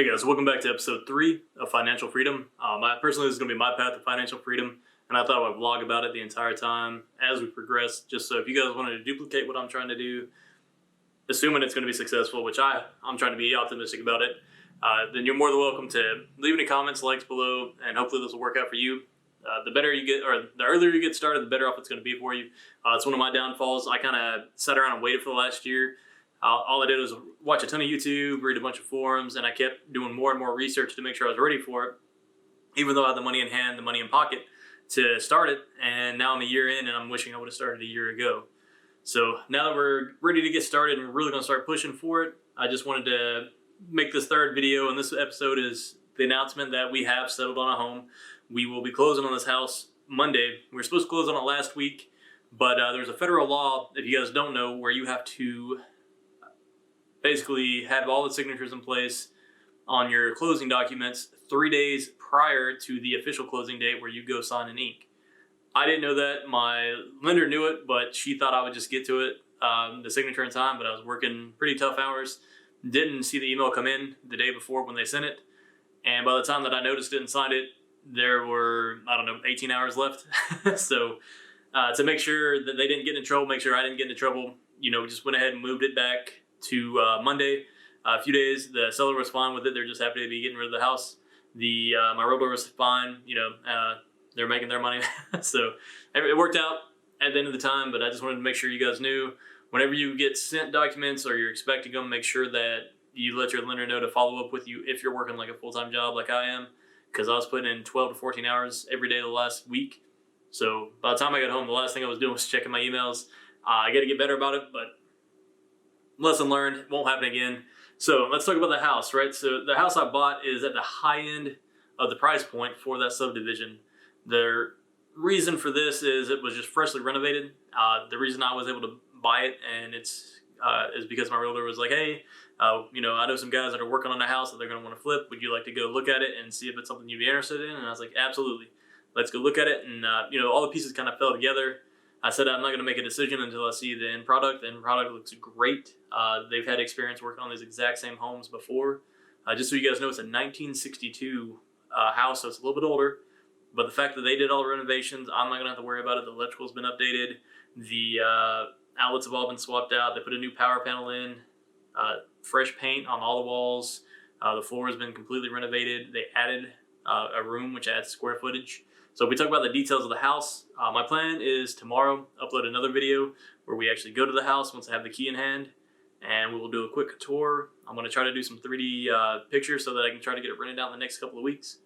Hey guys, welcome back to episode 3 of Financial Freedom. Personally, this is going to be my path to financial freedom, and I thought I would vlog about it the entire time as we progress, just so if you guys wanted to duplicate what I'm trying to do, assuming it's going to be successful, which I'm trying to be optimistic about it, then you're more than welcome to leave any comments, likes below, and hopefully this will work out for you. The better you get, or the earlier you get started, the better off it's going to be for you. It's one of my downfalls. I kind of sat around and waited for the last year. All I did was watch a ton of YouTube, read a bunch of forums, and I kept doing more and more research to make sure I was ready for it, even though I had the money in hand, the money in pocket to start it. And now I'm a year in, and I'm wishing I would have started a year ago. So now that we're ready to get started and we're really going to start pushing for it, I just wanted to make this third video, and this episode is the announcement that we have settled on a home. We will be closing on this house Monday. We were supposed to close on it last week, but there's a federal law, if you guys don't know, where you have to basically have all the signatures in place on your closing documents 3 days prior to the official closing date where you go sign and ink. I didn't know that. My lender knew it, but she thought I would just get to it, the signature in time, but I was working pretty tough hours. Didn't see the email come in the day before when they sent it. And by the time that I noticed it and signed it, there were, 18 hours left. So to make sure that they didn't get in trouble, make sure I didn't get into trouble, we just went ahead and moved it back to Monday. A few days, the seller was fine with it. They're just happy to be getting rid of the house. My realtor was fine. They're making their money. So it worked out at the end of the time, but I just wanted to make sure you guys knew whenever you get sent documents or you're expecting them, make sure that you let your lender know to follow up with you if you're working like a full-time job like I am, because I was putting in 12 to 14 hours every day the last week. So by the time I got home, the last thing I was doing was checking my emails. I got to get better about it, but lesson learned, won't happen again. So let's talk about the house, right? So the house I bought is at the high end of the price point for that subdivision. The reason for this is it was just freshly renovated. The reason I was able to buy it and is because my realtor was like, hey, I know some guys that are working on a house that they're going to want to flip. Would you like to go look at it and see if it's something you'd be interested in? And I was like, absolutely. Let's go look at it. And, all the pieces kind of fell together. I said I'm not going to make a decision until I see the end product. The end product looks great. They've had experience working on these exact same homes before. Just so you guys know, it's a 1962 house, so it's a little bit older. But the fact that they did all the renovations, I'm not going to have to worry about it. The electrical's been updated. The outlets have all been swapped out. They put a new power panel in, fresh paint on all the walls. The floor has been completely renovated. They added a room, which adds square footage. So if we talk about the details of the house, my plan is tomorrow upload another video where we actually go to the house once I have the key in hand, and we will do a quick tour. I'm going to try to do some 3D pictures so that I can try to get it rented out in the next couple of weeks.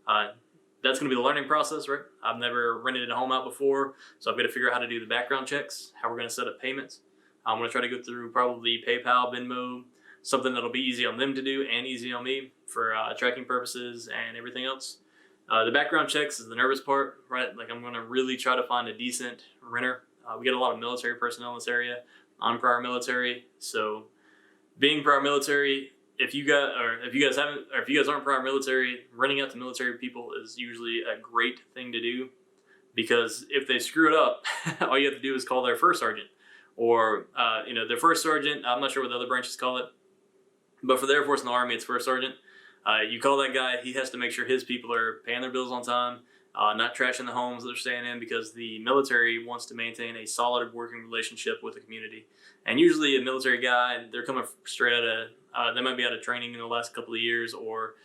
That's going to be the learning process, right? I've never rented a home out before, so I've got to figure out how to do the background checks, how we're going to set up payments. I'm going to try to go through probably PayPal, Venmo, something that'll be easy on them to do and easy on me for tracking purposes and everything else. The background checks is the nervous part, right? Like I'm going to really try to find a decent renter. We get a lot of military personnel in this area. I'm prior military, so being prior military, if you guys aren't prior military, renting out to military people is usually a great thing to do, because if they screw it up, all you have to do is call their first sergeant, or their first sergeant. I'm not sure what the other branches call it, but for the Air Force and the Army, it's first sergeant. You call that guy, he has to make sure his people are paying their bills on time, not trashing the homes that they're staying in, because the military wants to maintain a solid working relationship with the community. And usually a military guy, they're coming straight out of, they might be out of training in the last couple of years, or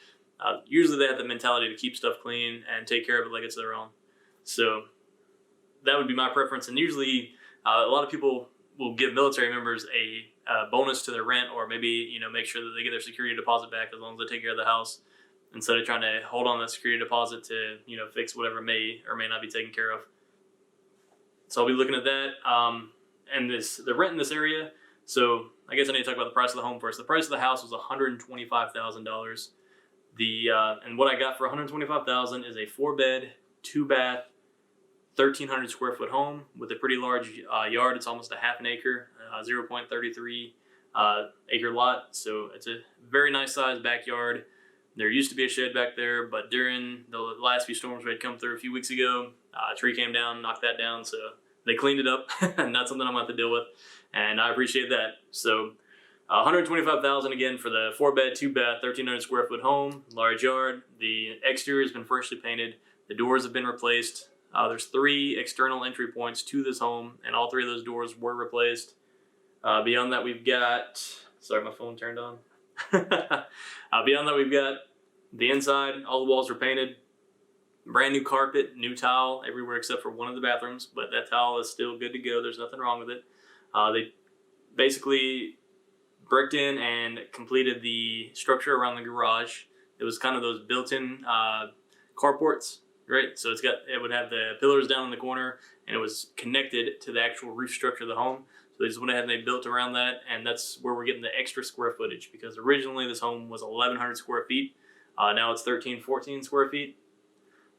usually they have the mentality to keep stuff clean and take care of it like it's their own. So that would be my preference. And usually a lot of people will give military members a bonus to their rent, or maybe make sure that they get their security deposit back as long as they take care of the house, instead of trying to hold on that security deposit to fix whatever may or may not be taken care of. So I'll be looking at that and the rent in this area. So I guess I need to talk about the price of the home first. The price of the house was $125,000. And what I got for $125,000 is a 4-bed, 2-bath, 1,300 square foot home with a pretty large yard. It's almost a half an acre, 0.33 acre lot. So it's a very nice sized backyard. There used to be a shed back there, but during the last few storms we had come through a few weeks ago, a tree came down, knocked that down. So they cleaned it up, and not something I'm going to have to deal with. And I appreciate that. So $125,000 again for the 4-bed, 2-bath, 1,300 square foot home, large yard. The exterior has been freshly painted. The doors have been replaced. There's 3 external entry points to this home, and all 3 of those doors were replaced. Beyond that, we've got, sorry, my phone turned on. Beyond that, we've got the inside. All the walls are painted. Brand new carpet, new tile everywhere except for one of the bathrooms, but that tile is still good to go. There's nothing wrong with it. They basically bricked in and completed the structure around the garage. It was kind of those built-in carports, right? So it would have the pillars down in the corner, and it was connected to the actual roof structure of the home. So they just went ahead and they built around that, and that's where we're getting the extra square footage, because originally this home was 1,100 square feet. Now it's 1,314 square feet.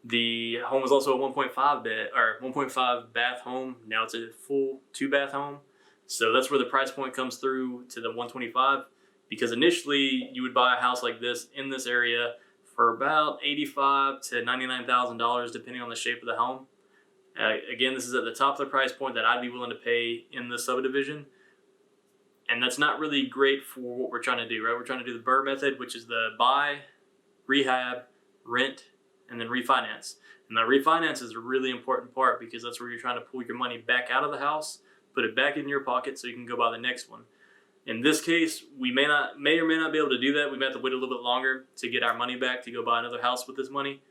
The home was also a 1.5 bath home. Now it's a full 2-bath home. So that's where the price point comes through to the 125, because initially you would buy a house like this in this area for about $85,000 to $99,000 depending on the shape of the home. Again, this is at the top of the price point that I'd be willing to pay in the subdivision. And that's not really great for what we're trying to do, right? We're trying to do the BRRRR method, which is the buy, rehab, rent, and then refinance. And the refinance is a really important part, because that's where you're trying to pull your money back out of the house, put it back in your pocket so you can go buy the next one. In this case, we may or may not be able to do that. We may have to wait a little bit longer to get our money back to go buy another house with this money.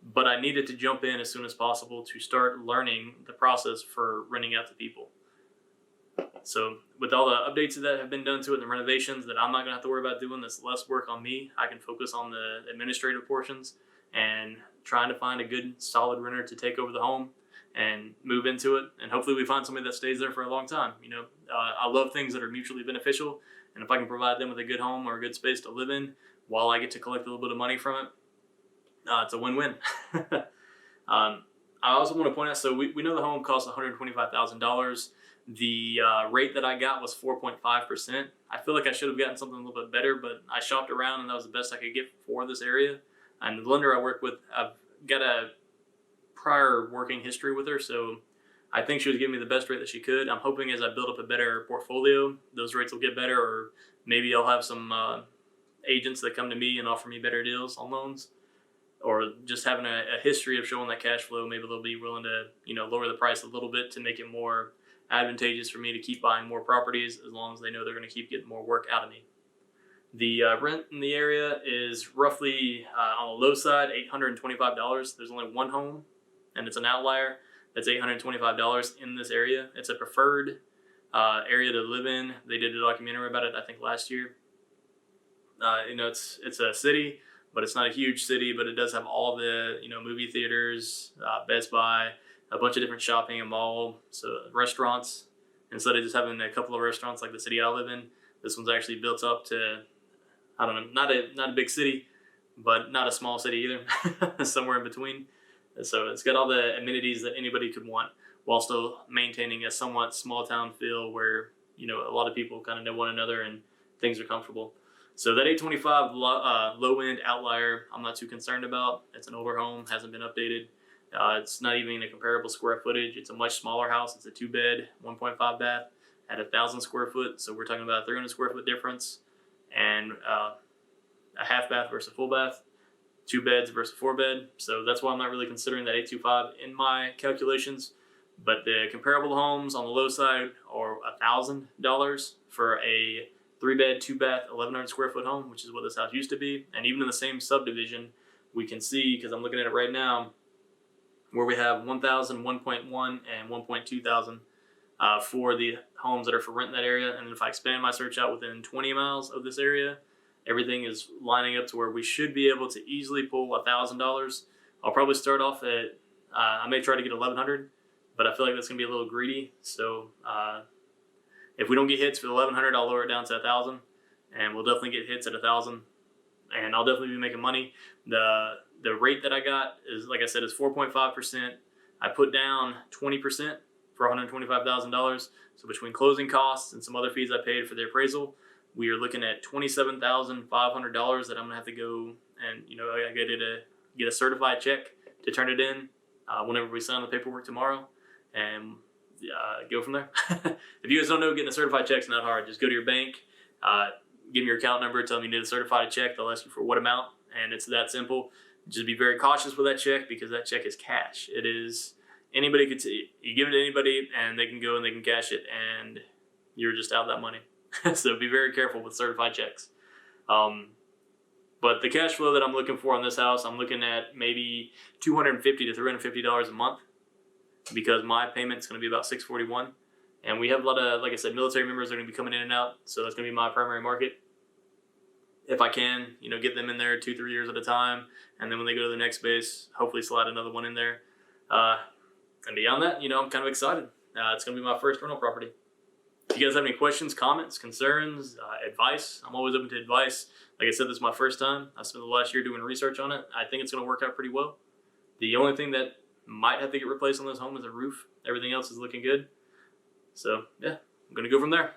But I needed to jump in as soon as possible to start learning the process for renting out to people. So with all the updates that have been done to it and the renovations that I'm not going to have to worry about doing, that's less work on me. I can focus on the administrative portions and trying to find a good, solid renter to take over the home and move into it. And hopefully we find somebody that stays there for a long time. You know, I love things that are mutually beneficial. And if I can provide them with a good home or a good space to live in while I get to collect a little bit of money from it, it's a win-win. I also want to point out, so we know the home cost $125,000. The rate that I got was 4.5%. I feel like I should have gotten something a little bit better, but I shopped around and that was the best I could get for this area. And the lender I work with, I've got a prior working history with her, so I think she was giving me the best rate that she could. I'm hoping as I build up a better portfolio, those rates will get better, or maybe I'll have some agents that come to me and offer me better deals on loans, or just having a history of showing that cash flow, maybe they'll be willing to, you know, lower the price a little bit to make it more advantageous for me to keep buying more properties, as long as they know they're going to keep getting more work out of me. The rent in the area is roughly on the low side, $825. There's only one home, and it's an outlier. That's $825 in this area. It's a preferred area to live in. They did a documentary about it, I think, last year. You know, it's a city, but it's not a huge city, but it does have all the, you know, movie theaters, Best Buy, a bunch of different shopping and mall, so restaurants. Instead of just having a couple of restaurants like the city I live in, this one's actually built up to, I don't know, not a big city, but not a small city either, somewhere in between. So it's got all the amenities that anybody could want, while still maintaining a somewhat small town feel where, you know, a lot of people kind of know one another and things are comfortable. So that 825 low end outlier, I'm not too concerned about. It's an older home, hasn't been updated. It's not even a comparable square footage. It's a much smaller house. It's a 2-bed, 1.5 bath at 1,000 square foot. So we're talking about a 300 square foot difference, and a half bath versus a full bath, 2 beds versus 4-bed. So that's why I'm not really considering that 825 in my calculations. But the comparable homes on the low side are $1,000 for a 3-bed, 2-bath, 1,100 square foot home, which is what this house used to be. And even in the same subdivision, we can see, because I'm looking at it right now, where we have 1,000, 1.1, and 1.2 thousand for the homes that are for rent in that area. And if I expand my search out within 20 miles of this area, everything is lining up to where we should be able to easily pull $1,000. I'll probably start off at, I may try to get 1,100, but I feel like that's going to be a little greedy. So if we don't get hits for 1,100, I'll lower it down to 1,000, and we'll definitely get hits at 1,000, and I'll definitely be making money. The rate that I got is, like I said, is 4.5%. I put down 20% for $125,000. So between closing costs and some other fees I paid for the appraisal, we are looking at $27,500 that I'm gonna have to go and, you know, I get a certified check to turn it in whenever we sign the paperwork tomorrow, and go from there. If you guys don't know, getting a certified check's not hard. Just go to your bank, Give them your account number, tell them you need to certify a check. They'll ask you for what amount, and it's that simple. Just be very cautious with that check because that check is cash. It is, anybody could you give it to anybody and they can go and they can cash it and you're just out that money. So be very careful with certified checks. But the cash flow that I'm looking for on this house, I'm looking at maybe $250 to $350 a month because my payment's going to be about $641. And we have a lot of, like I said, military members that are going to be coming in and out. So that's going to be my primary market. If I can, get them in there 2-3 years at a time. And then when they go to the next base, hopefully slide another one in there. And beyond that, I'm kind of excited. It's going to be my first rental property. If you guys have any questions, comments, concerns, advice, I'm always open to advice. Like I said, this is my first time. I spent the last year doing research on it. I think it's going to work out pretty well. The only thing that might have to get replaced on this home is the roof. Everything else is looking good. So, yeah, I'm going to go from there.